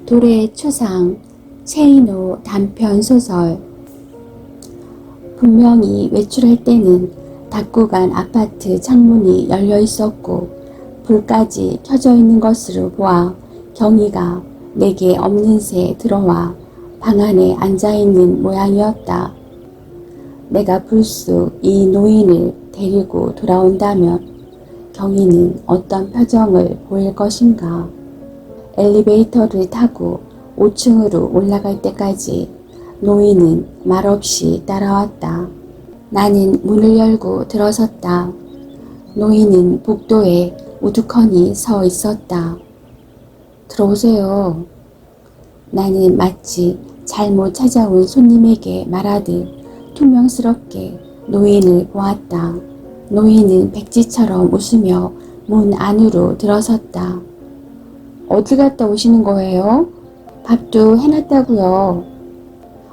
돌의 초상, 최인호 단편소설. 분명히 외출할 때는 닫고 간 아파트 창문이 열려 있었고 불까지 켜져 있는 것으로 보아 경희가 내게 없는 새 들어와 방 안에 앉아 있는 모양이었다. 내가 불쑥 이 노인을 데리고 돌아온다면 경희는 어떤 표정을 보일 것인가. 엘리베이터를 타고 5층으로 올라갈 때까지 노인은 말없이 따라왔다. 나는 문을 열고 들어섰다. 노인은 복도에 우두커니 서 있었다. 들어오세요. 나는 마치 잘못 찾아온 손님에게 말하듯 투명스럽게 노인을 보았다. 노인은 백지처럼 웃으며 문 안으로 들어섰다. 어디 갔다 오시는 거예요? 밥도 해놨다고요.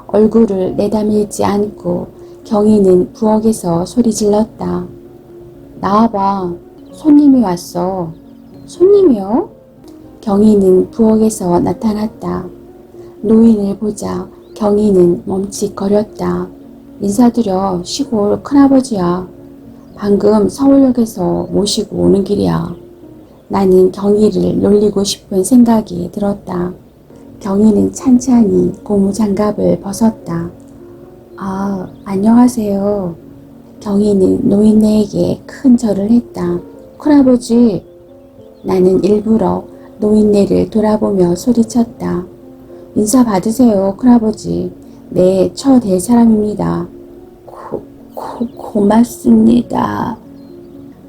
얼굴을 내다밀지 않고 경희는 부엌에서 소리 질렀다. 나와봐. 손님이 왔어. 손님이요? 경희는 부엌에서 나타났다. 노인을 보자 경희는 멈칫거렸다. 인사드려. 시골 큰아버지야. 방금 서울역에서 모시고 오는 길이야. 나는 경희를 놀리고 싶은 생각이 들었다. 경희는 찬찬히 고무장갑을 벗었다. 아, 안녕하세요. 경희는 노인네에게 큰 절을 했다. 큰아버지. 나는 일부러 노인네를 돌아보며 소리쳤다. 인사 받으세요, 큰아버지. 네, 처될 사람입니다. 고맙습니다.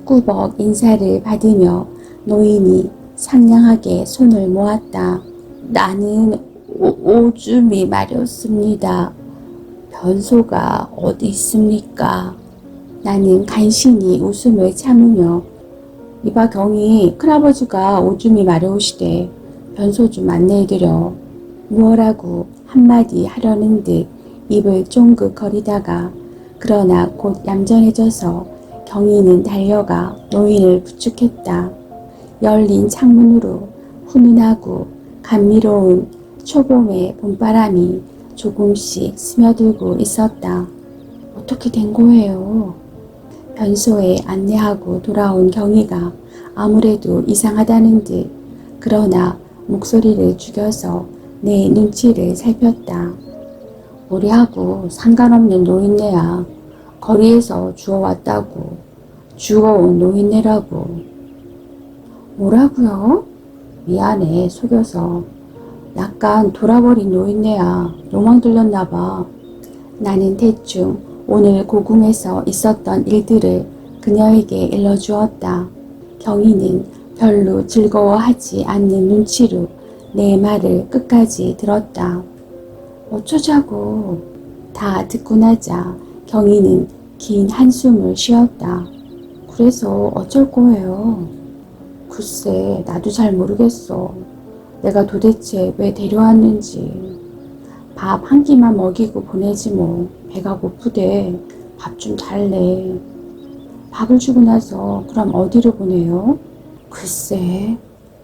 꾸벅 인사를 받으며 노인이 상냥하게 손을 모았다. 나는 오줌이 마렵습니다. 변소가 어디 있습니까? 나는 간신히 웃음을 참으며 이봐 경희, 큰아버지가 오줌이 마려우시대. 변소 좀 안내해드려. 무엇라고 한마디 하려는 듯 입을 쫑긋 거리다가 그러나 곧 얌전해져서 경희는 달려가 노인을 부축했다. 열린 창문으로 훈훈하고 감미로운 초봄의 봄바람이 조금씩 스며들고 있었다. 어떻게 된 거예요? 변소에 안내하고 돌아온 경희가 아무래도 이상하다는 듯 그러나 목소리를 죽여서 내 눈치를 살폈다. 우리하고 상관없는 노인네야. 거리에서 주워왔다고. 죽어온 노인네라고. 뭐라고요? 미안해, 속여서. 약간 돌아버린 노인네야. 로망 들렸나봐. 나는 대충 오늘 고궁에서 있었던 일들을 그녀에게 일러주었다. 경희는 별로 즐거워하지 않는 눈치로 내 말을 끝까지 들었다. 어쩌자고. 다 듣고 나자 경희는 긴 한숨을 쉬었다. 그래서 어쩔 거예요? 글쎄, 나도 잘 모르겠어. 내가 도대체 왜 데려왔는지. 밥 한 끼만 먹이고 보내지 뭐. 배가 고프대. 밥 좀 달래. 밥을 주고 나서 그럼 어디로 보내요? 글쎄,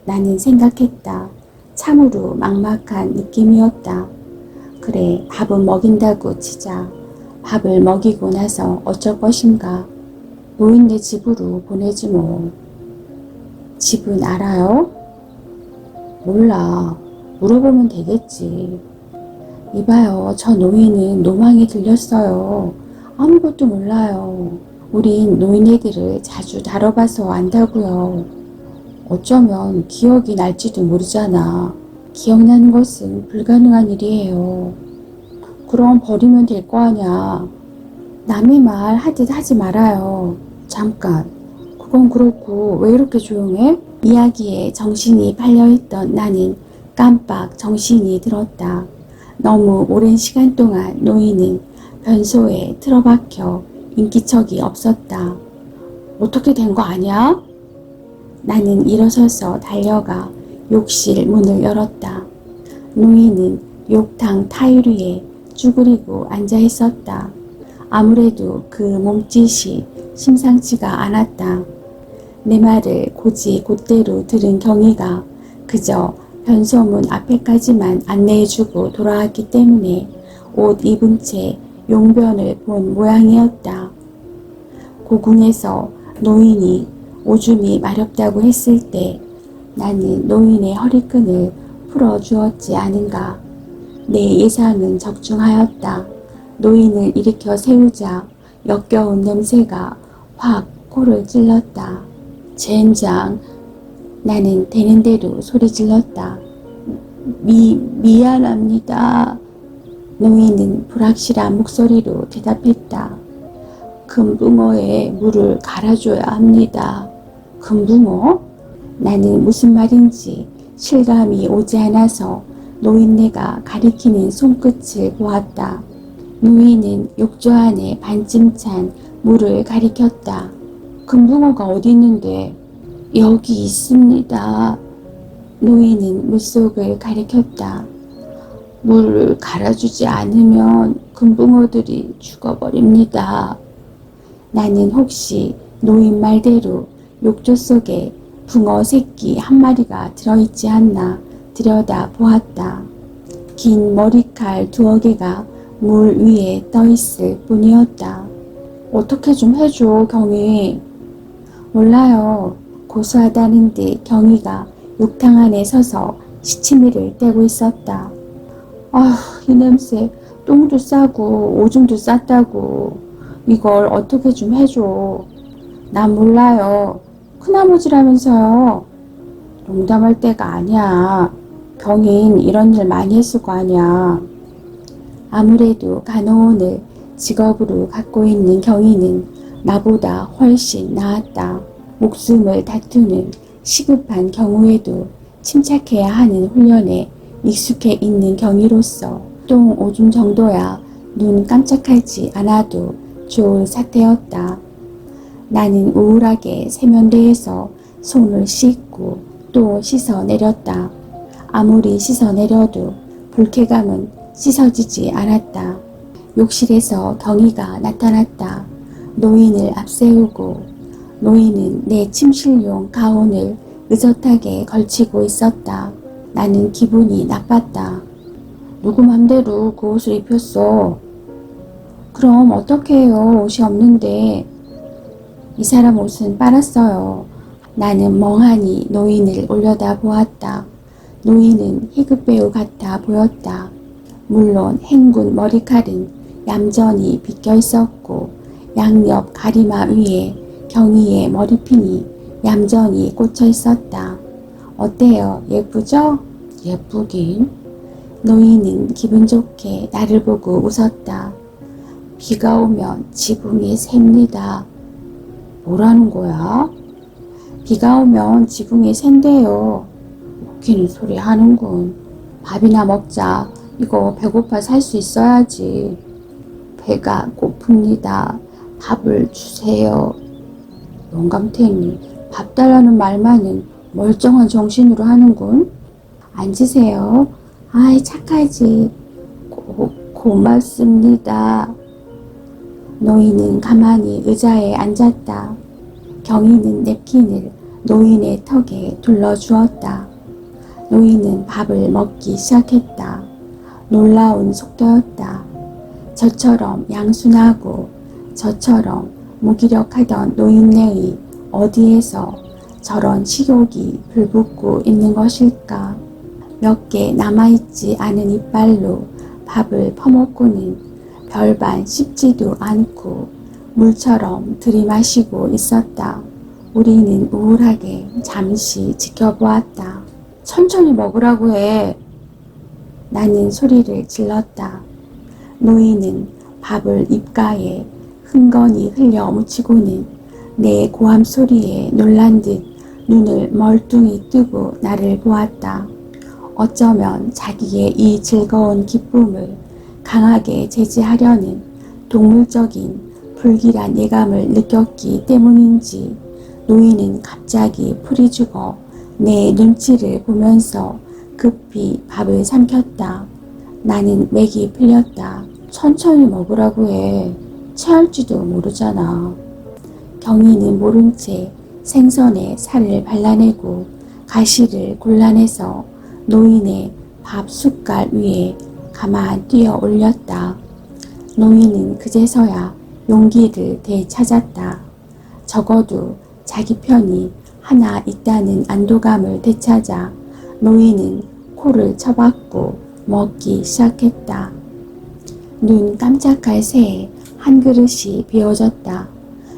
나는 생각했다. 참으로 막막한 느낌이었다. 그래, 밥은 먹인다고 치자. 밥을 먹이고 나서 어쩔 것인가. 노인네 집으로 보내지 뭐. 집은 알아요? 몰라. 물어보면 되겠지. 이봐요, 저 노인은 노망이 들렸어요. 아무것도 몰라요. 우린 노인네들을 자주 다뤄봐서 안다고요. 어쩌면 기억이 날지도 모르잖아. 기억나는 것은 불가능한 일이에요. 그럼 버리면 될 거 아냐. 남의 말 하듯 하지 말아요. 잠깐. 그건 그렇고 왜 이렇게 조용해? 이야기에 정신이 팔려있던 나는 깜빡 정신이 들었다. 너무 오랜 시간 동안 노인은 변소에 틀어박혀 인기척이 없었다. 어떻게 된 거 아냐? 나는 일어서서 달려가 욕실 문을 열었다. 노인은 욕탕 타일 위에 쭈그리고 앉아 있었다. 아무래도 그 몸짓이 심상치가 않았다. 내 말을 곧이 곧대로 들은 경희가 그저 변소문 앞에까지만 안내해주고 돌아왔기 때문에 옷 입은 채 용변을 본 모양이었다. 고궁에서 노인이 오줌이 마렵다고 했을 때 나는 노인의 허리끈을 풀어주었지 않은가. 내 예상은 적중하였다. 노인을 일으켜 세우자 역겨운 냄새가 확 코를 찔렀다. 젠장. 나는 되는 대로 소리 질렀다. 미안합니다. 노인은 불확실한 목소리로 대답했다. 금붕어에 물을 갈아줘야 합니다. 금붕어? 나는 무슨 말인지 실감이 오지 않아서 노인네가 가리키는 손끝을 보았다. 노인은 욕조 안에 반쯤 찬 물을 가리켰다. 금붕어가 어디 있는데? 여기 있습니다. 노인은 물속을 가리켰다. 물을 갈아주지 않으면 금붕어들이 죽어버립니다. 나는 혹시 노인 말대로 욕조 속에 붕어 새끼 한 마리가 들어있지 않나 들여다 보았다. 긴 머리칼 두어 개가 물 위에 떠있을 뿐이었다. 어떻게 좀 해줘, 경희. 몰라요. 고소하다는 듯 경희가 욕탕 안에 서서 시치미를 떼고 있었다. 아휴, 이 냄새. 똥도 싸고 오줌도 쌌다고. 이걸 어떻게 좀 해줘. 난 몰라요. 큰아버지라면서요. 농담할 때가 아니야. 경인 이런 일 많이 했을 거 아니야. 아무래도 간호원을 직업으로 갖고 있는 경희는 나보다 훨씬 나았다. 목숨을 다투는 시급한 경우에도 침착해야 하는 훈련에 익숙해 있는 경위로서 똥 오줌 정도야 눈 깜짝하지 않아도 좋을 사태였다. 나는 우울하게 세면대에서 손을 씻고 또 씻어내렸다. 아무리 씻어내려도 불쾌감은 씻어지지 않았다. 욕실에서 경희가 나타났다. 노인을 앞세우고 노인은 내 침실용 가운을 의젓하게 걸치고 있었다. 나는 기분이 나빴다. 누구 맘대로 그 옷을 입혔어. 그럼 어떻게 해요? 옷이 없는데. 이 사람 옷은 빨았어요. 나는 멍하니 노인을 올려다 보았다. 노인은 희극배우 같아 보였다. 물론 헹군 머리칼은 얌전히 빗겨 있었고 양옆 가리마 위에 경희의 머리핀이 얌전히 꽂혀 있었다. 어때요? 예쁘죠? 예쁘긴. 노인은 기분 좋게 나를 보고 웃었다. 비가 오면 지붕이 셉니다. 뭐라는 거야? 비가 오면 지붕이 샌대요. 웃기는 소리 하는군. 밥이나 먹자. 이거 배고파 살 수 있어야지. 배가 고픕니다. 밥을 주세요. 영감탱이, 밥 달라는 말만은 멀쩡한 정신으로 하는군. 앉으세요. 아이 착하지. 고맙습니다. 노인은 가만히 의자에 앉았다. 경희는 냅킨을 노인의 턱에 둘러주었다. 노인은 밥을 먹기 시작했다. 놀라운 속도였다. 저처럼 양순하고 저처럼 무기력하던 노인네의 어디에서 저런 식욕이 불붙고 있는 것일까? 몇 개 남아있지 않은 이빨로 밥을 퍼먹고는 별반 씹지도 않고 물처럼 들이마시고 있었다. 우리는 우울하게 잠시 지켜보았다. 천천히 먹으라고 해. 나는 소리를 질렀다. 노인은 밥을 입가에 흥건히 흘려 묻히고는 내 고함 소리에 놀란 듯 눈을 멀뚱히 뜨고 나를 보았다. 어쩌면 자기의 이 즐거운 기쁨을 강하게 제지하려는 동물적인 불길한 예감을 느꼈기 때문인지 노인은 갑자기 풀이 죽어 내 눈치를 보면서 급히 밥을 삼켰다. 나는 맥이 풀렸다. 천천히 먹으라고 해. 체할지도 모르잖아. 경희는 모른 채 생선에 살을 발라내고 가시를 골라내서 노인의 밥 숟갈 위에 가만 뛰어 올렸다. 노인은 그제서야 용기를 되찾았다. 적어도 자기 편이 하나 있다는 안도감을 되찾아 노인은 코를 쳐박고 먹기 시작했다. 눈 깜짝할 새에 한 그릇이 비워졌다.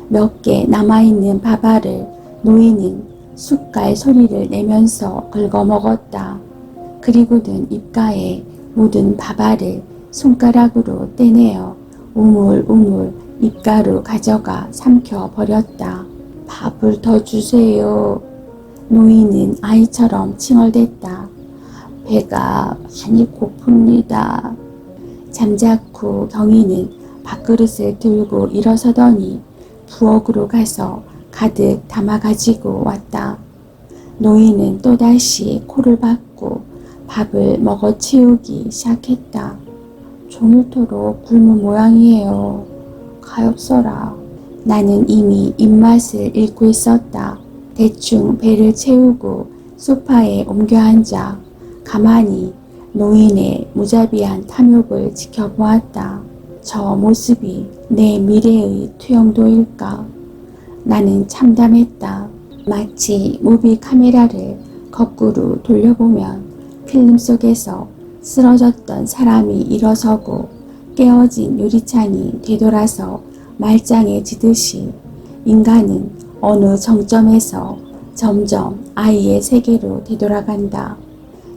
몇 개 남아있는 밥알을 노인은 숟갈 소리를 내면서 긁어 먹었다. 그리고는 입가에 묻은 밥알을 손가락으로 떼내어 우물우물 입가로 가져가 삼켜 버렸다. 밥을 더 주세요. 노인은 아이처럼 칭얼댔다. 배가 많이 고픕니다. 잠자코 경이는 밥그릇을 들고 일어서더니 부엌으로 가서 가득 담아 가지고 왔다. 노인은 또다시 코를 박고 밥을 먹어 치우기 시작했다. 종일토록 굶은 모양이에요. 가엾어라. 나는 이미 입맛을 잃고 있었다. 대충 배를 채우고 소파에 옮겨 앉아 가만히 노인의 무자비한 탐욕을 지켜보았다. 저 모습이 내 미래의 투영도일까? 나는 참담했다. 마치 무비 카메라를 거꾸로 돌려보면 필름 속에서 쓰러졌던 사람이 일어서고 깨어진 유리창이 되돌아서 말짱해지듯이 인간은 어느 정점에서 점점 아이의 세계로 되돌아간다.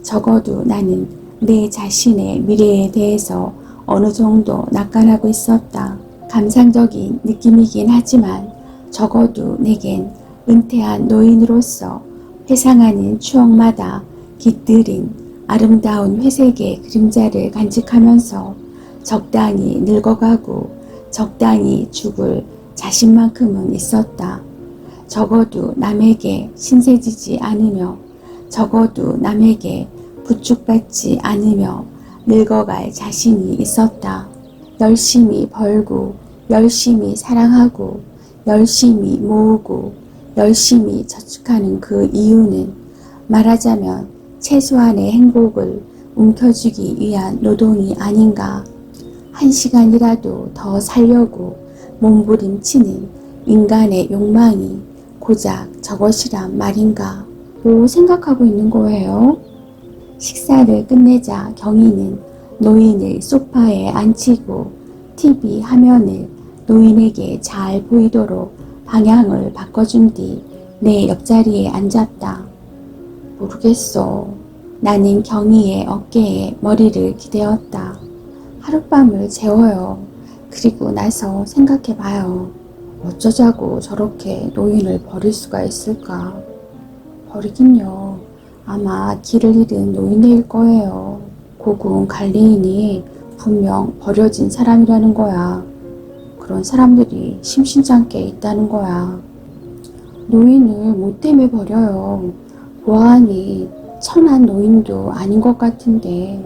적어도 나는 내 자신의 미래에 대해서 어느 정도 낙관하고 있었다. 감상적인 느낌이긴 하지만 적어도 내겐 은퇴한 노인으로서 회상하는 추억마다 깃들인 아름다운 회색의 그림자를 간직하면서 적당히 늙어가고 적당히 죽을 자신만큼은 있었다. 적어도 남에게 신세지지 않으며 적어도 남에게 부축받지 않으며 늙어갈 자신이 있었다. 열심히 벌고 열심히 사랑하고 열심히 모으고 열심히 저축하는 그 이유는 말하자면 최소한의 행복을 움켜쥐기 위한 노동이 아닌가. 한 시간이라도 더 살려고 몸부림치는 인간의 욕망이 고작 저것이란 말인가. 뭐 생각하고 있는 거예요? 식사를 끝내자 경이는 노인을 소파에 앉히고 TV 화면을 노인에게 잘 보이도록 방향을 바꿔준 뒤 내 옆자리에 앉았다. 모르겠어. 나는 경이의 어깨에 머리를 기대었다. 하룻밤을 재워요. 그리고 나서 생각해봐요. 어쩌자고 저렇게 노인을 버릴 수가 있을까? 버리긴요. 아마 길을 잃은 노인네일 거예요. 고군 갈리인이 분명 버려진 사람이라는 거야. 그런 사람들이 심심찮게 있다는 거야. 노인을 뭐 때문에 버려요. 보아하니 천한 노인도 아닌 것 같은데.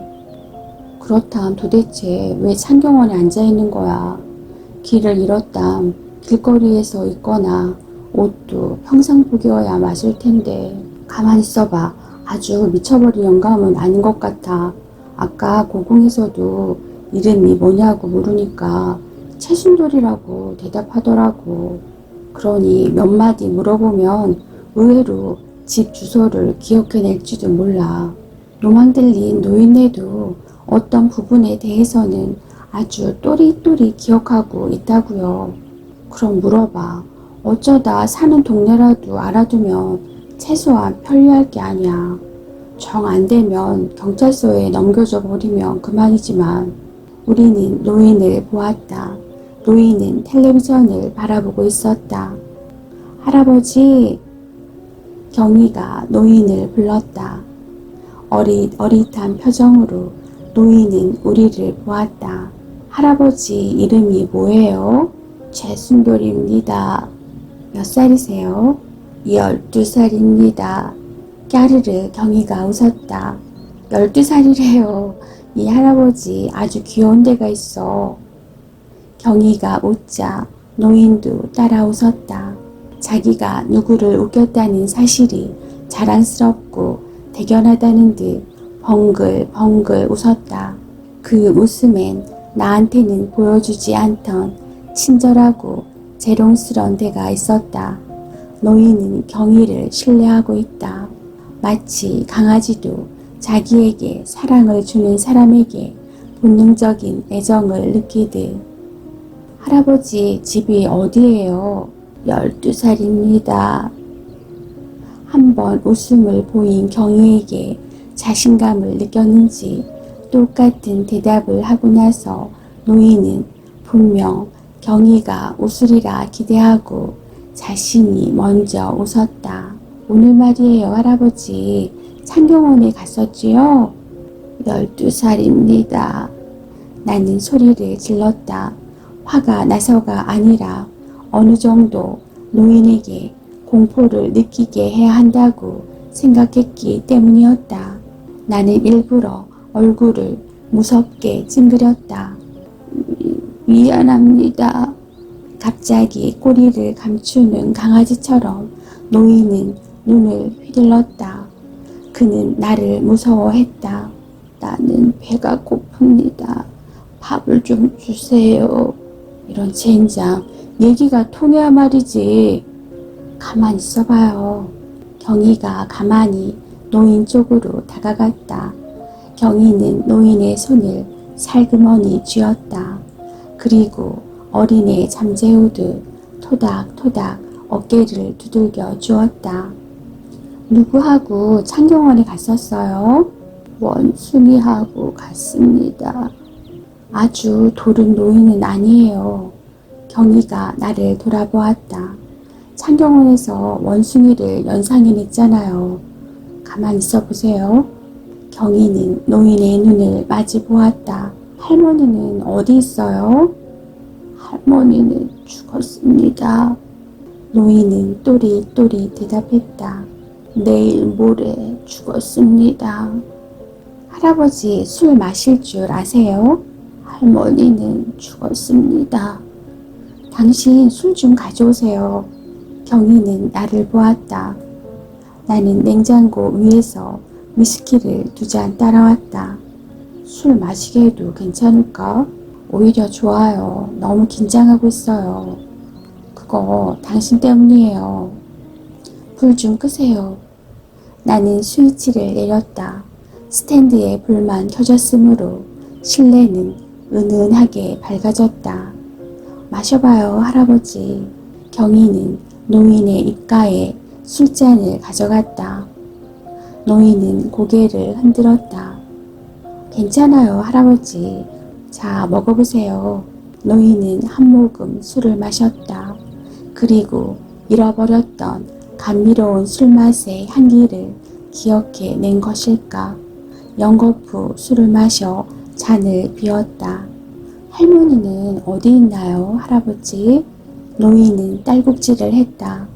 그렇담 도대체 왜 창경원에 앉아있는 거야? 길을 잃었담 길거리에서 있거나 옷도 평상복이어야 맞을 텐데. 가만히 있어봐. 아주 미쳐버릴 영감은 아닌 것 같아. 아까 고궁에서도 이름이 뭐냐고 물으니까 최순돌이라고 대답하더라고. 그러니 몇 마디 물어보면 의외로 집 주소를 기억해낼지도 몰라. 노망 들린 노인네도 어떤 부분에 대해서는 아주 또리또리 기억하고 있다고요. 그럼 물어봐. 어쩌다 사는 동네라도 알아두면 최소한 편리할 게 아니야. 정 안 되면 경찰서에 넘겨줘 버리면 그만이지만. 우리는 노인을 보았다. 노인은 텔레비전을 바라보고 있었다. 할아버지! 경이가 노인을 불렀다. 어릿어릿한 표정으로 노인은 우리를 보았다. 할아버지 이름이 뭐예요? 최순돌입니다. 몇 살이세요? 12살입니다. 까르르 경이가 웃었다. 12살이래요. 이 할아버지 아주 귀여운 데가 있어. 경이가 웃자 노인도 따라 웃었다. 자기가 누구를 웃겼다는 사실이 자랑스럽고 대견하다는 듯 벙글벙글 웃었다. 그 웃음엔 나한테는 보여주지 않던 친절하고 재롱스런 데가 있었다. 노인은 경희를 신뢰하고 있다. 마치 강아지도 자기에게 사랑을 주는 사람에게 본능적인 애정을 느끼듯. 할아버지 집이 어디예요? 12살입니다. 한번 웃음을 보인 경희에게 자신감을 느꼈는지 똑같은 대답을 하고 나서 노인은 분명 경희가 웃으리라 기대하고 자신이 먼저 웃었다. 오늘 말이에요, 할아버지. 창경원에 갔었지요? 12살입니다. 나는 소리를 질렀다. 화가 나서가 아니라 어느 정도 노인에게 공포를 느끼게 해야 한다고 생각했기 때문이었다. 나는 일부러 얼굴을 무섭게 찡그렸다. 미안합니다. 갑자기 꼬리를 감추는 강아지처럼 노인은 눈을 휘둘렀다. 그는 나를 무서워했다. 나는 배가 고픕니다. 밥을 좀 주세요. 이런 젠장, 얘기가 통해야 말이지. 가만히 있어봐요. 경희가 가만히 노인 쪽으로 다가갔다. 경희는 노인의 손을 살그머니 쥐었다. 그리고 어린애 잠재우듯 토닥토닥 어깨를 두들겨 주었다. 누구하고 창경원에 갔었어요? 원숭이하고 갔습니다. 아주 도른 노인은 아니에요. 경희가 나를 돌아보았다. 창경원에서 원숭이를 연상해냈잖아요. 가만히 있어 보세요. 경희는 노인의 눈을 마주 보았다. 할머니는 어디 있어요? 할머니는 죽었습니다. 노인은 또리또리 대답했다. 내일 모레 죽었습니다. 할아버지 술 마실 줄 아세요? 할머니는 죽었습니다. 당신 술 좀 가져오세요. 경희는 나를 보았다. 나는 냉장고 위에서 위스키를 2잔 따라왔다. 술 마시게 해도 괜찮을까? 오히려 좋아요. 너무 긴장하고 있어요. 그거 당신 때문이에요. 불 좀 끄세요. 나는 스위치를 내렸다. 스탠드에 불만 켜졌으므로 실내는 은은하게 밝아졌다. 마셔봐요, 할아버지. 경희는 노인의 입가에 술잔을 가져갔다. 노인은 고개를 흔들었다. 괜찮아요, 할아버지. 자, 먹어보세요. 노인은 한 모금 술을 마셨다. 그리고 잃어버렸던 감미로운 술맛의 향기를 기억해 낸 것일까? 연거푸 술을 마셔 잔을 비웠다. 할머니는 어디 있나요, 할아버지? 노인은 딸꾹질을 했다.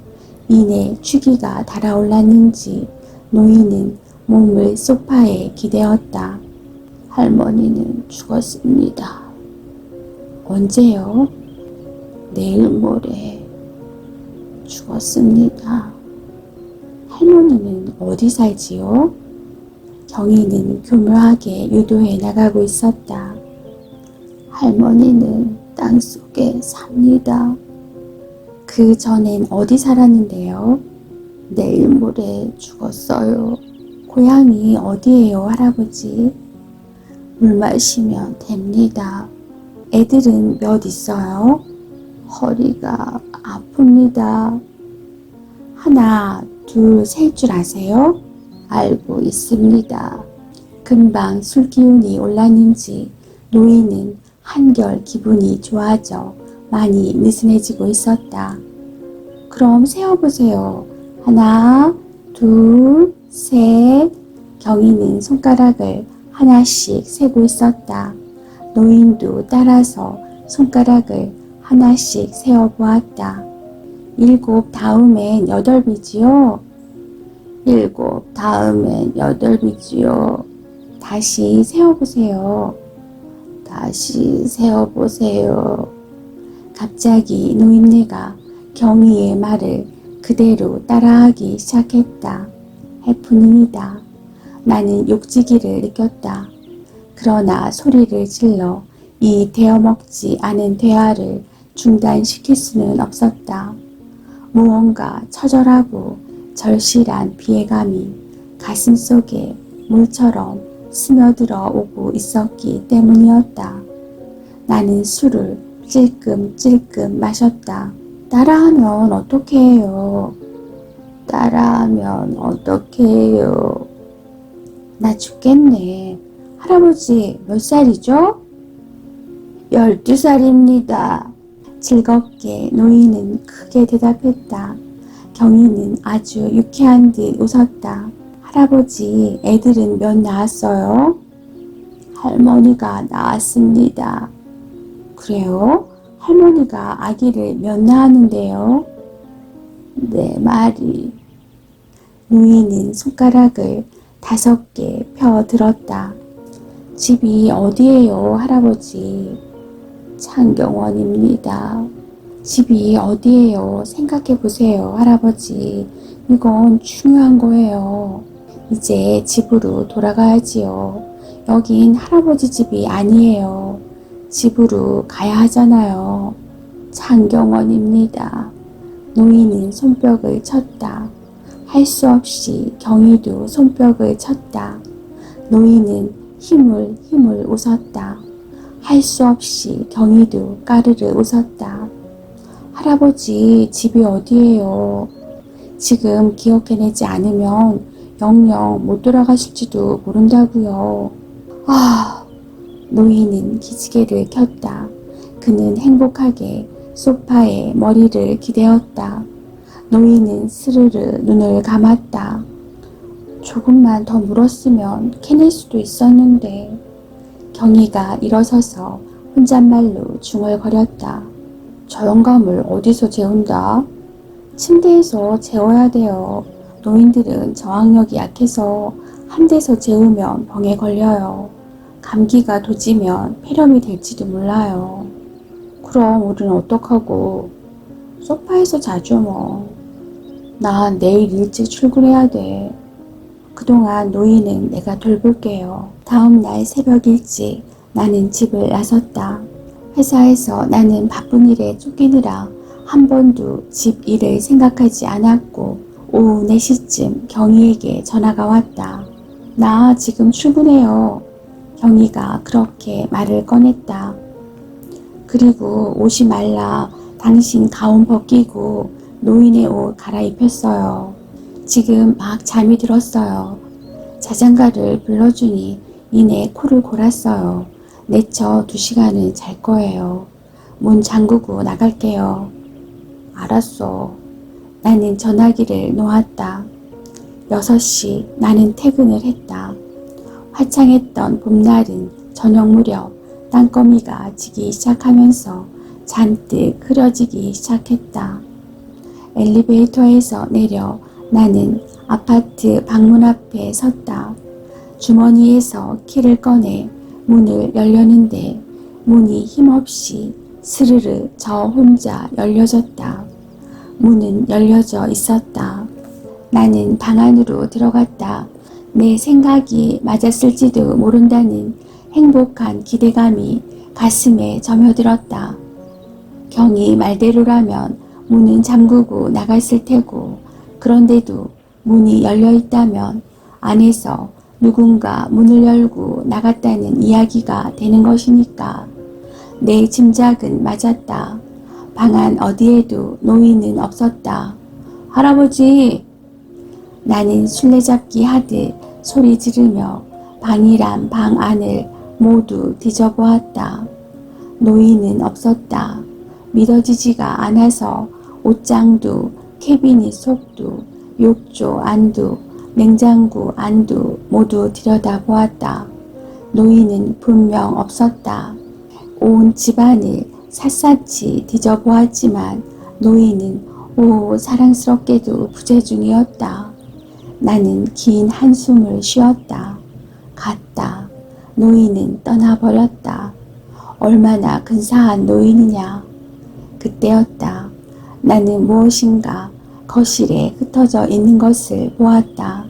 이내 취기가 달아올랐는지 노인은 몸을 소파에 기대었다. 할머니는 죽었습니다. 언제요? 내일 모레 죽었습니다. 할머니는 어디 살지요? 경희는 교묘하게 유도해 나가고 있었다. 할머니는 땅속에 삽니다. 그 전엔 어디 살았는데요? 내일 모레 죽었어요. 고향이 어디예요, 할아버지? 물 마시면 됩니다. 애들은 몇 있어요? 허리가 아픕니다. 하나, 둘, 셀 줄 아세요? 알고 있습니다. 금방 술 기운이 올랐는지 노인은 한결 기분이 좋아져 많이 느슨해지고 있었다. 그럼 세어보세요. 하나, 둘, 셋. 경희는 손가락을 하나씩 세고 있었다. 노인도 따라서 손가락을 하나씩 세어보았다. 7 다음엔 8이지요? 7 다음엔 8이지요. 다시 세어보세요. 다시 세어보세요. 갑자기 노인네가 경희의 말을 그대로 따라하기 시작했다. 해프닝이다. 나는 욕지기를 느꼈다. 그러나 소리를 질러 이 데어먹지 않은 대화를 중단시킬 수는 없었다. 무언가 처절하고 절실한 피해감이 가슴속에 물처럼 스며들어 오고 있었기 때문이었다. 나는 술을 찔끔찔끔 마셨다. 따라하면 어떻게 해요? 따라하면 어떻게 해요? 나 죽겠네. 할아버지 몇 살이죠? 12살입니다. 즐겁게 노인은 크게 대답했다. 경희는 아주 유쾌한 듯 웃었다. 할아버지, 애들은 몇 낳았어요? 할머니가 낳았습니다. 그래요? 할머니가 아기를 몇 낳았는데요? 4마리. 노인은 손가락을 5개 펴 들었다. 집이 어디예요, 할아버지? 창경원입니다. 집이 어디예요? 생각해 보세요, 할아버지. 이건 중요한 거예요. 이제 집으로 돌아가야지요. 여긴 할아버지 집이 아니에요. 집으로 가야 하잖아요. 창경원입니다. 노인은 손뼉을 쳤다. 할 수 없이 경희도 손뼉을 쳤다. 노인은 힘을 웃었다. 할 수 없이 경희도 까르르 웃었다. 할아버지, 집이 어디예요? 지금 기억해내지 않으면 영영 못 돌아가실지도 모른다고요. 노인은 기지개를 켰다. 그는 행복하게 소파에 머리를 기대었다. 노인은 스르르 눈을 감았다. 조금만 더 물었으면 캐낼 수도 있었는데. 경희가 일어서서 혼잣말로 중얼거렸다. 저 영감을 어디서 재운다? 침대에서 재워야 돼요. 노인들은 저항력이 약해서 한 데서 재우면 병에 걸려요. 감기가 도지면 폐렴이 될지도 몰라요. 그럼 우리는 어떡하고? 소파에서 자죠 뭐. 난 내일 일찍 출근해야 돼. 그동안 노인은 내가 돌볼게요. 다음 날 새벽 일찍 나는 집을 나섰다. 회사에서 나는 바쁜 일에 쫓기느라 한 번도 집 일을 생각하지 않았고 오후 4시쯤 경희에게 전화가 왔다. 나 지금 출근해요. 경희가 그렇게 말을 꺼냈다. 그리고 옷이 말라 당신 가운 벗기고 노인의 옷 갈아입혔어요. 지금 막 잠이 들었어요. 자장가를 불러주니 이내 코를 골았어요. 내쳐 2시간은 잘 거예요. 문 잠그고 나갈게요. 알았어. 나는 전화기를 놓았다. 6시 나는 퇴근을 했다. 화창했던 봄날은 저녁 무렵 땅거미가 지기 시작하면서 잔뜩 흐려지기 시작했다. 엘리베이터에서 내려 나는 아파트 방문 앞에 섰다. 주머니에서 키를 꺼내 문을 열려는데 문이 힘없이 스르르 저 혼자 열려졌다. 문은 열려져 있었다. 나는 방 안으로 들어갔다. 내 생각이 맞았을지도 모른다는 행복한 기대감이 가슴에 점여들었다. 경희 말대로라면 문은 잠그고 나갔을 테고, 그런데도 문이 열려 있다면 안에서 누군가 문을 열고 나갔다는 이야기가 되는 것이니까. 내 짐작은 맞았다. 방 안 어디에도 노인은 없었다. 할아버지! 나는 술래잡기 하듯 소리 지르며 방이란 방 안을 모두 뒤져보았다. 노인은 없었다. 믿어지지가 않아서 옷장도, 캐비닛 속도, 욕조 안도, 냉장고 안도 모두 들여다보았다. 노인은 분명 없었다. 온 집안을 샅샅이 뒤져보았지만 노인은 사랑스럽게도 부재 중이었다. 나는 긴 한숨을 쉬었다. 갔다. 노인은 떠나버렸다. 얼마나 근사한 노인이냐. 그때였다. 나는 무엇인가 거실에 흩어져 있는 것을 보았다.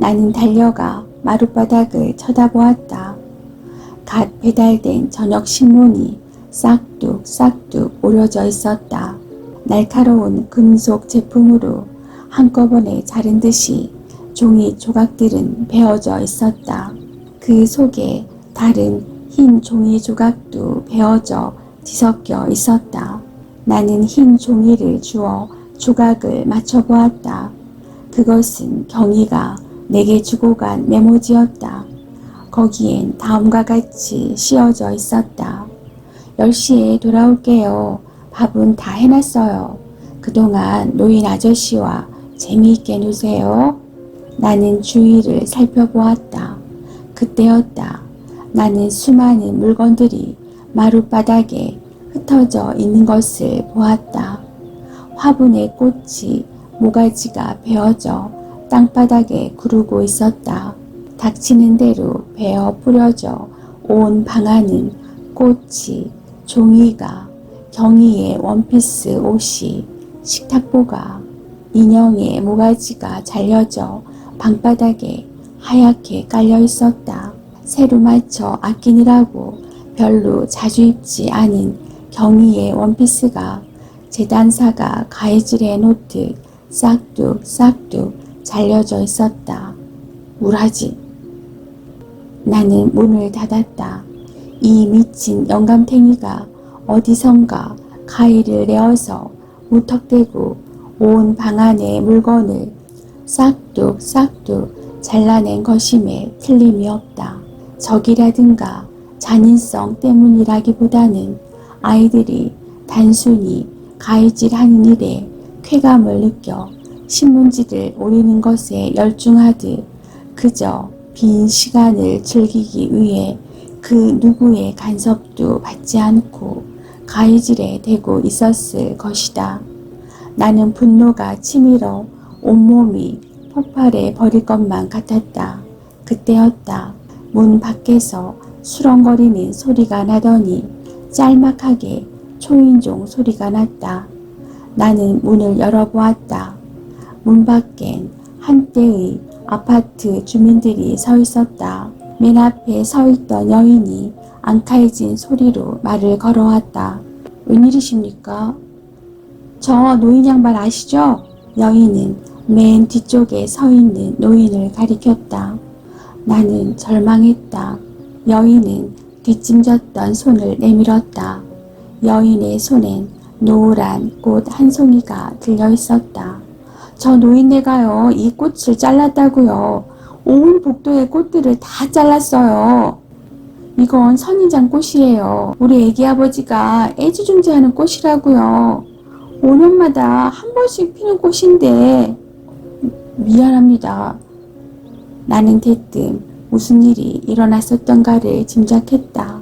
나는 달려가 마룻바닥을 쳐다보았다. 갓 배달된 저녁 신문이 싹둑 오려져 있었다. 날카로운 금속 제품으로 한꺼번에 자른 듯이 종이 조각들은 베어져 있었다. 그 속에 다른 흰 종이 조각도 베어져 뒤섞여 있었다. 나는 흰 종이를 주워 조각을 맞춰보았다. 그것은 경희가 내게 주고 간 메모지였다. 거기엔 다음과 같이 씌어져 있었다. 10시에 돌아올게요. 밥은 다 해놨어요. 그동안 노인 아저씨와 재미있게 노세요. 나는 주위를 살펴보았다. 그때였다. 나는 수많은 물건들이 마룻바닥에 흩어져 있는 것을 보았다. 화분의 꽃이 모가지가 베어져 땅바닥에 구르고 있었다. 닥치는 대로 베어 뿌려져 온 방 안은 꽃이, 종이가, 경희의 원피스 옷이, 식탁보가, 인형의 모가지가 잘려져 방바닥에 하얗게 깔려 있었다. 새로 맞춰 아끼느라고 별로 자주 입지 않은 경희의 원피스가 재단사가 가해질해 놓듯 싹둑 잘려져 있었다. 우라지. 나는 문을 닫았다. 이 미친 영감탱이가 어디선가 가위를 내어서 무턱대고 온 방 안의 물건을 싹둑 잘라낸 것임에 틀림이 없다. 적이라든가 잔인성 때문이라기보다는 아이들이 단순히 가위질하는 일에 쾌감을 느껴 신문지를 오리는 것에 열중하듯 그저 빈 시간을 즐기기 위해 그 누구의 간섭도 받지 않고 가위질에 대고 있었을 것이다. 나는 분노가 치밀어 온몸이 폭발해 버릴 것만 같았다. 그때였다. 문 밖에서 수렁거리는 소리가 나더니 짤막하게 초인종 소리가 났다. 나는 문을 열어보았다. 문 밖엔 한때의 아파트 주민들이 서 있었다. 맨 앞에 서 있던 여인이 앙칼진 소리로 말을 걸어왔다. 웬일이십니까? 저 노인 양반 아시죠? 여인은 맨 뒤쪽에 서 있는 노인을 가리켰다. 나는 절망했다. 여인은 뒷짐졌던 손을 내밀었다. 여인의 손엔 노란 꽃 한 송이가 들려 있었다. 저 노인네가요, 이 꽃을 잘랐다고요. 온 복도의 꽃들을 다 잘랐어요. 이건 선인장 꽃이에요. 우리 애기 아버지가 애지중지하는 꽃이라고요. 5년마다 한 번씩 피는 꽃인데. 미안합니다. 나는 대뜸 무슨 일이 일어났었던가를 짐작했다.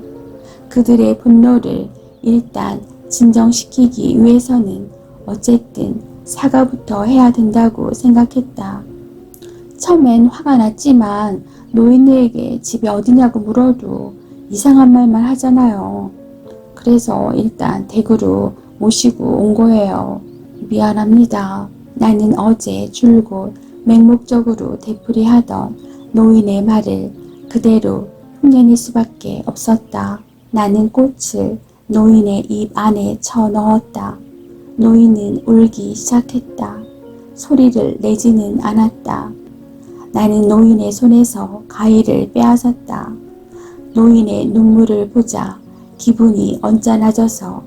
그들의 분노를 일단 진정시키기 위해서는 어쨌든 사과부터 해야 된다고 생각했다. 처음엔 화가 났지만 노인네에게 집이 어디냐고 물어도 이상한 말만 하잖아요. 그래서 일단 댁으로 모시고 온 거예요. 미안합니다. 나는 어제 줄곧 맹목적으로 되풀이하던 노인의 말을 그대로 흉내낼 수밖에 없었다. 나는 꽃을 노인의 입 안에 쳐 넣었다. 노인은 울기 시작했다. 소리를 내지는 않았다. 나는 노인의 손에서 가위를 빼앗았다. 노인의 눈물을 보자 기분이 언짢아져서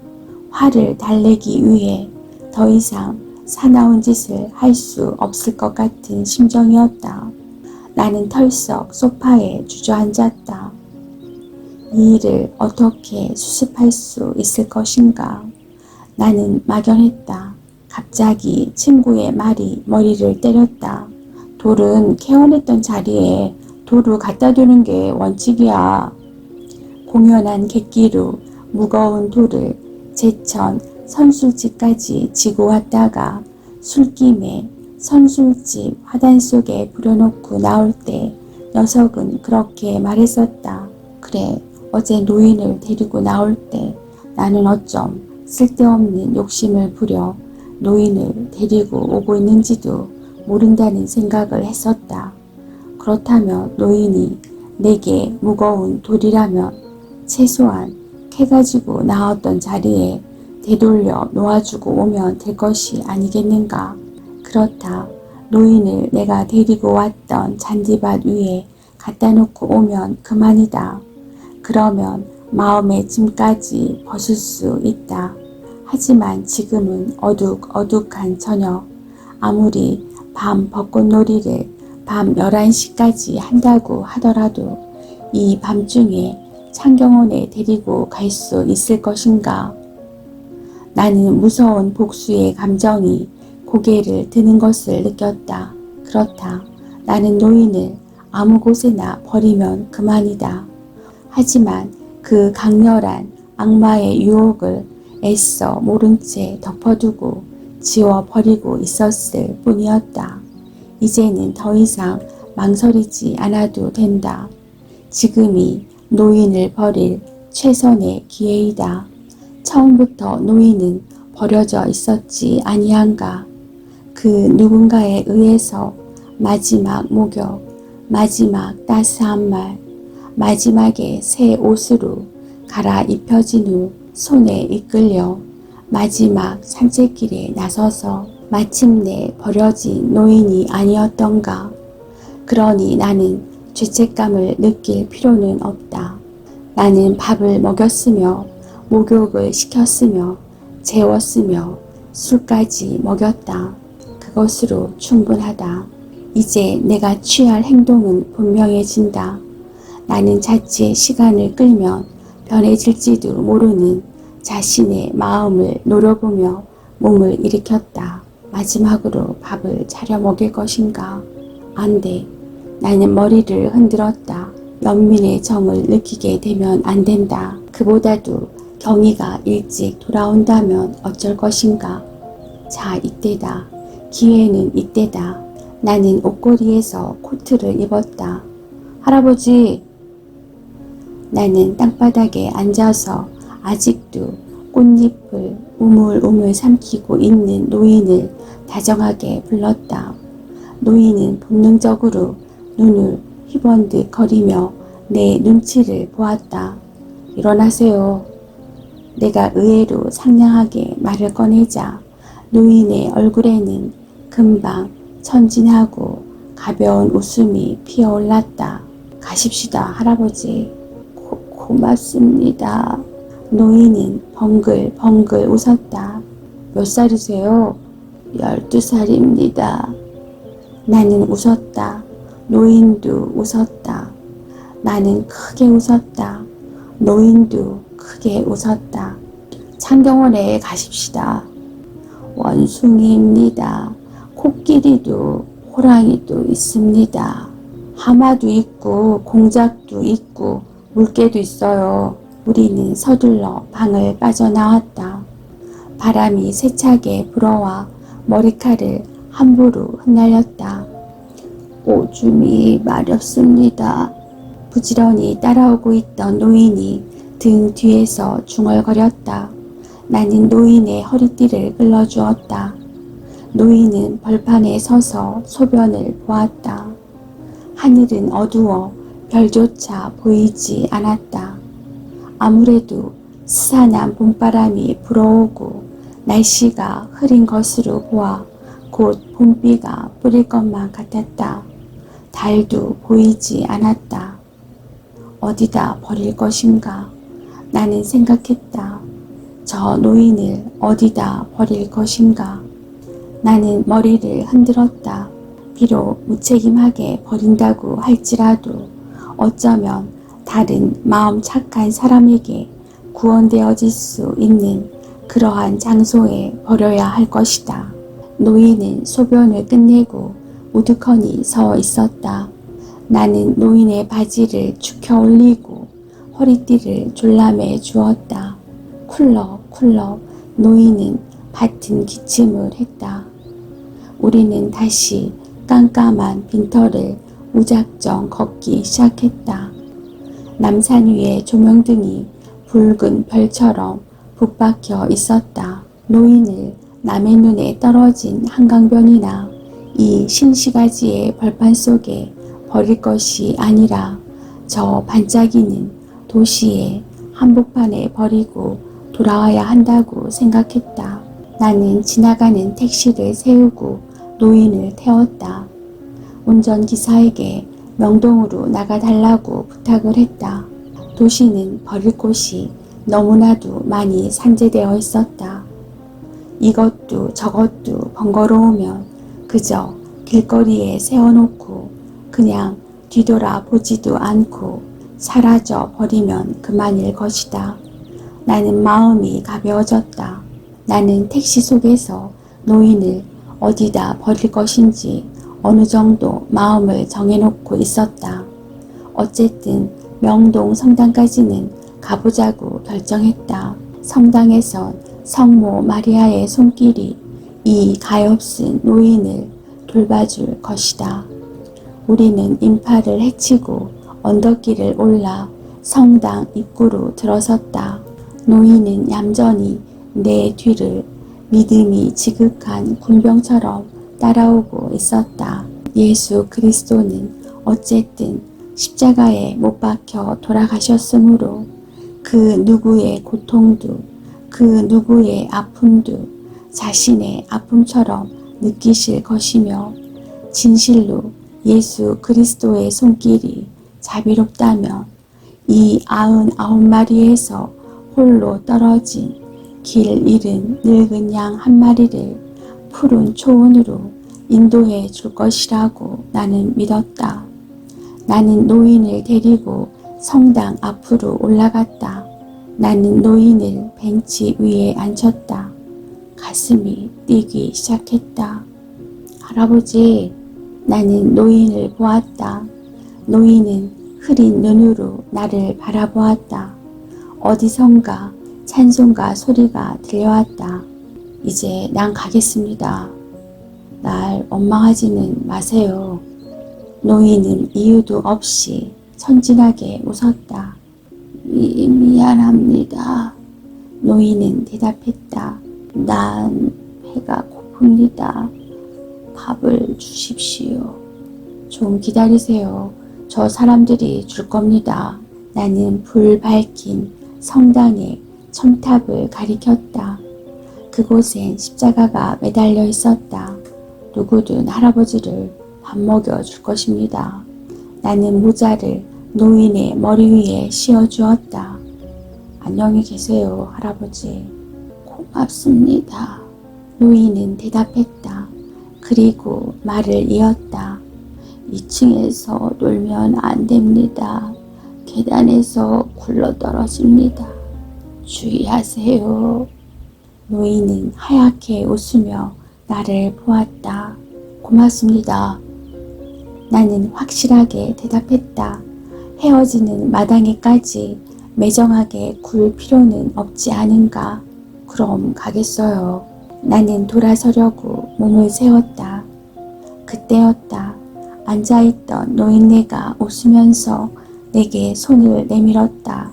화를 달래기 위해 더 이상 사나운 짓을 할 수 없을 것 같은 심정이었다. 나는 털썩 소파에 주저앉았다. 이 일을 어떻게 수습할 수 있을 것인가? 나는 막연했다. 갑자기 친구의 말이 머리를 때렸다. 돌은 캐어냈던 자리에 돌을 갖다 두는 게 원칙이야. 공연한 객기로 무거운 돌을 제천 선술집까지 지고 왔다가 술김에 선술집 화단 속에 부려놓고 나올 때 녀석은 그렇게 말했었다. 그래, 어제 노인을 데리고 나올 때 나는 어쩜 쓸데없는 욕심을 부려 노인을 데리고 오고 있는지도 모른다는 생각을 했었다. 그렇다면 노인이 내게 무거운 돌이라면 최소한 캐 가지고 나왔던 자리에 되돌려 놓아주고 오면 될 것이 아니겠는가. 그렇다. 노인을 내가 데리고 왔던 잔디밭 위에 갖다 놓고 오면 그만이다. 그러면 마음의 짐까지 벗을 수 있다. 하지만 지금은 어둑어둑한 저녁. 아무리 밤 벚꽃놀이를 밤 11시까지 한다고 하더라도 이 밤중에 창경원에 데리고 갈 수 있을 것인가? 나는 무서운 복수의 감정이 고개를 드는 것을 느꼈다. 그렇다. 나는 노인을 아무 곳에나 버리면 그만이다. 하지만 그 강렬한 악마의 유혹을 애써 모른 채 덮어두고 지워버리고 있었을 뿐이었다. 이제는 더 이상 망설이지 않아도 된다. 지금이 노인을 버릴 최선의 기회이다. 처음부터 노인은 버려져 있었지 아니한가. 그 누군가에 의해서 마지막 목욕, 마지막 따스한 말, 마지막에 새 옷으로 갈아입혀진 후 손에 이끌려 마지막 산책길에 나서서 마침내 버려진 노인이 아니었던가. 그러니 나는 죄책감을 느낄 필요는 없다. 나는 밥을 먹였으며 목욕을 시켰으며 재웠으며 술까지 먹였다. 그것으로 충분하다. 이제 내가 취할 행동은 분명해진다. 나는 자칫 시간을 끌면 변해질지도 모르는 자신의 마음을 노려보며 몸을 일으켰다. 마지막으로 밥을 차려 먹일 것인가? 안 돼. 나는 머리를 흔들었다. 연민의 정을 느끼게 되면 안 된다. 그보다도 경희가 일찍 돌아온다면 어쩔 것인가? 자, 이때다. 기회는 이때다. 나는 옷걸이에서 코트를 입었다. 할아버지! 나는 땅바닥에 앉아서 아직도 꽃잎을 우물우물 삼키고 있는 노인을 다정하게 불렀다. 노인은 본능적으로 눈을 휘번득 거리며 내 눈치를 보았다. 일어나세요. 내가 의외로 상냥하게 말을 꺼내자 노인의 얼굴에는 금방 천진하고 가벼운 웃음이 피어올랐다. 가십시다, 할아버지. 고맙습니다. 노인은 벙글벙글 웃었다. 몇 살이세요? 12살입니다. 나는 웃었다. 노인도 웃었다. 나는 크게 웃었다. 노인도 크게 웃었다. 창경원에 가십시다. 원숭이입니다. 코끼리도 호랑이도 있습니다. 하마도 있고 공작도 있고 물개도 있어요. 우리는 서둘러 방을 빠져나왔다. 바람이 세차게 불어와 머리칼을 함부로 흩날렸다. 오줌이 마렵습니다. 부지런히 따라오고 있던 노인이 등 뒤에서 중얼거렸다. 나는 노인의 허리띠를 끌어주었다. 노인은 벌판에 서서 소변을 보았다. 하늘은 어두워 별조차 보이지 않았다. 아무래도 스산한 봄바람이 불어오고 날씨가 흐린 것으로 보아 곧 봄비가 뿌릴 것만 같았다. 달도 보이지 않았다. 어디다 버릴 것인가? 나는 생각했다. 저 노인을 어디다 버릴 것인가? 나는 머리를 흔들었다. 비록 무책임하게 버린다고 할지라도 어쩌면 다른 마음 착한 사람에게 구원되어질 수 있는 그러한 장소에 버려야 할 것이다. 노인은 소변을 끝내고 우두커니 서 있었다. 나는 노인의 바지를 축혀 올리고 허리띠를 졸라매 주었다. 쿨럭쿨럭 노인은 밭은 기침을 했다. 우리는 다시 깜깜한 빈터를 무작정 걷기 시작했다. 남산 위에 조명등이 붉은 별처럼 붙박혀 있었다. 노인을 남의 눈에 떨어진 한강변이나 이 신시가지의 벌판 속에 버릴 것이 아니라 저 반짝이는 도시의 한복판에 버리고 돌아와야 한다고 생각했다. 나는 지나가는 택시를 세우고 노인을 태웠다. 운전기사에게 명동으로 나가달라고 부탁을 했다. 도시는 버릴 곳이 너무나도 많이 산재되어 있었다. 이것도 저것도 번거로우면 그저 길거리에 세워놓고 그냥 뒤돌아 보지도 않고 사라져 버리면 그만일 것이다. 나는 마음이 가벼워졌다. 나는 택시 속에서 노인을 어디다 버릴 것인지 어느 정도 마음을 정해놓고 있었다. 어쨌든 명동 성당까지는 가보자고 결정했다. 성당에선 성모 마리아의 손길이 이 가엾은 노인을 돌봐줄 것이다. 우리는 인파를 헤치고 언덕길을 올라 성당 입구로 들어섰다. 노인은 얌전히 내 뒤를 믿음이 지극한 군병처럼 따라오고 있었다. 예수 그리스도는 어쨌든 십자가에 못 박혀 돌아가셨으므로 그 누구의 고통도 그 누구의 아픔도 자신의 아픔처럼 느끼실 것이며 진실로 예수 그리스도의 손길이 자비롭다면 이 99마리에서 홀로 떨어진 길 잃은 늙은 양 한 마리를 푸른 초원으로 인도해 줄 것이라고 나는 믿었다. 나는 노인을 데리고 성당 앞으로 올라갔다. 나는 노인을 벤치 위에 앉혔다. 가슴이 뛰기 시작했다. 할아버지, 나는 노인을 보았다. 노인은 흐린 눈으로 나를 바라보았다. 어디선가 찬송가 소리가 들려왔다. 이제 난 가겠습니다. 날 원망하지는 마세요. 노인은 이유도 없이 천진하게 웃었다. 미안합니다. 노인은 대답했다. 난 배가 고픕니다. 밥을 주십시오. 좀 기다리세요. 저 사람들이 줄 겁니다. 나는 불 밝힌 성당의 첨탑을 가리켰다. 그곳엔 십자가가 매달려 있었다. 누구든 할아버지를 밥 먹여줄 것입니다. 나는 모자를 노인의 머리 위에 씌워주었다. 안녕히 계세요, 할아버지. 고맙습니다. 노인은 대답했다. 그리고 말을 이었다. 2층에서 놀면 안 됩니다. 계단에서 굴러 떨어집니다. 주의하세요. 노인은 하얗게 웃으며 나를 보았다. 고맙습니다. 나는 확실하게 대답했다. 헤어지는 마당에까지 매정하게 굴 필요는 없지 않은가? 그럼 가겠어요. 나는 돌아서려고 몸을 세웠다. 그때였다. 앉아있던 노인네가 웃으면서 내게 손을 내밀었다.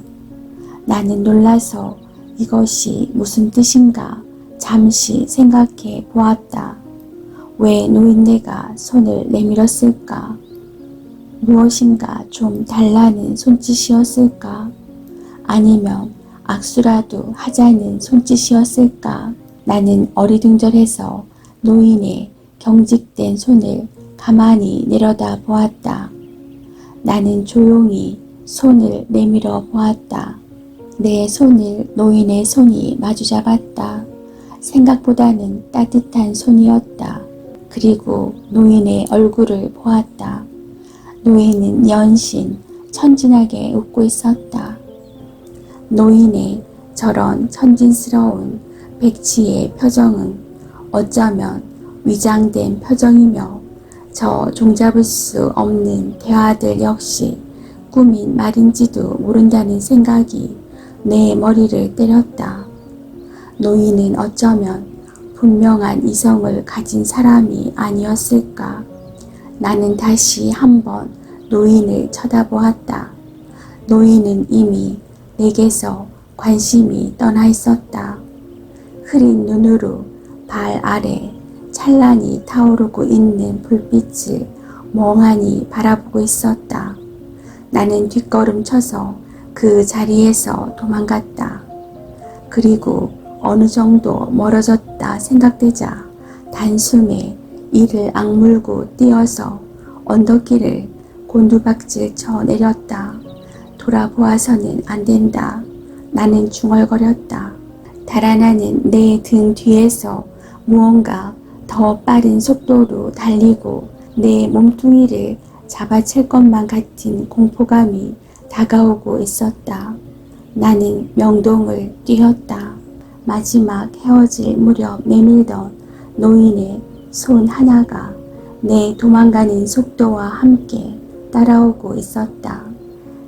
나는 놀라서 이것이 무슨 뜻인가 잠시 생각해 보았다. 왜 노인네가 손을 내밀었을까? 무엇인가 좀 달라는 손짓이었을까? 아니면 악수라도 하자는 손짓이었을까? 나는 어리둥절해서 노인의 경직된 손을 가만히 내려다 보았다. 나는 조용히 손을 내밀어 보았다. 내 손을 노인의 손이 마주잡았다. 생각보다는 따뜻한 손이었다. 그리고 노인의 얼굴을 보았다. 노인은 연신 천진하게 웃고 있었다. 노인의 저런 천진스러운 백치의 표정은 어쩌면 위장된 표정이며 저 종잡을 수 없는 대화들 역시 꿈인 말인지도 모른다는 생각이 내 머리를 때렸다. 노인은 어쩌면 분명한 이성을 가진 사람이 아니었을까. 나는 다시 한번 노인을 쳐다보았다. 노인은 이미 내게서 관심이 떠나 있었다. 흐린 눈으로 발 아래 찬란히 타오르고 있는 불빛을 멍하니 바라보고 있었다. 나는 뒷걸음 쳐서 그 자리에서 도망갔다. 그리고 어느 정도 멀어졌다 생각되자 단숨에 이를 악물고 뛰어서 언덕길을 곤두박질 쳐 내렸다. 돌아보아서는 안 된다. 나는 중얼거렸다. 달아나는 내 등 뒤에서 무언가 더 빠른 속도로 달리고 내 몸뚱이를 잡아챌 것만 같은 공포감이 다가오고 있었다. 나는 명동을 뛰었다. 마지막 헤어질 무렵 내밀던 노인의 손 하나가 내 도망가는 속도와 함께 따라오고 있었다.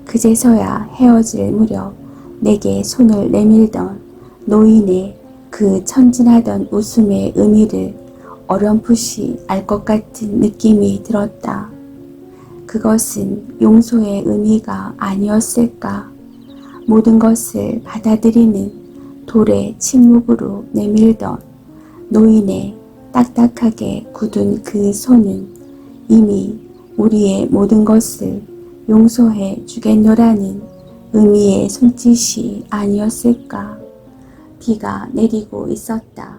그제서야 헤어질 무렵 내게 손을 내밀던 노인의 그 천진하던 웃음의 의미를 어렴풋이 알 것 같은 느낌이 들었다. 그것은 용서의 의미가 아니었을까? 모든 것을 받아들이는 돌의 침묵으로 내밀던 노인의 딱딱하게 굳은 그 손은 이미 우리의 모든 것을 용서해 주겠노라는 의미의 손짓이 아니었을까? 비가 내리고 있었다.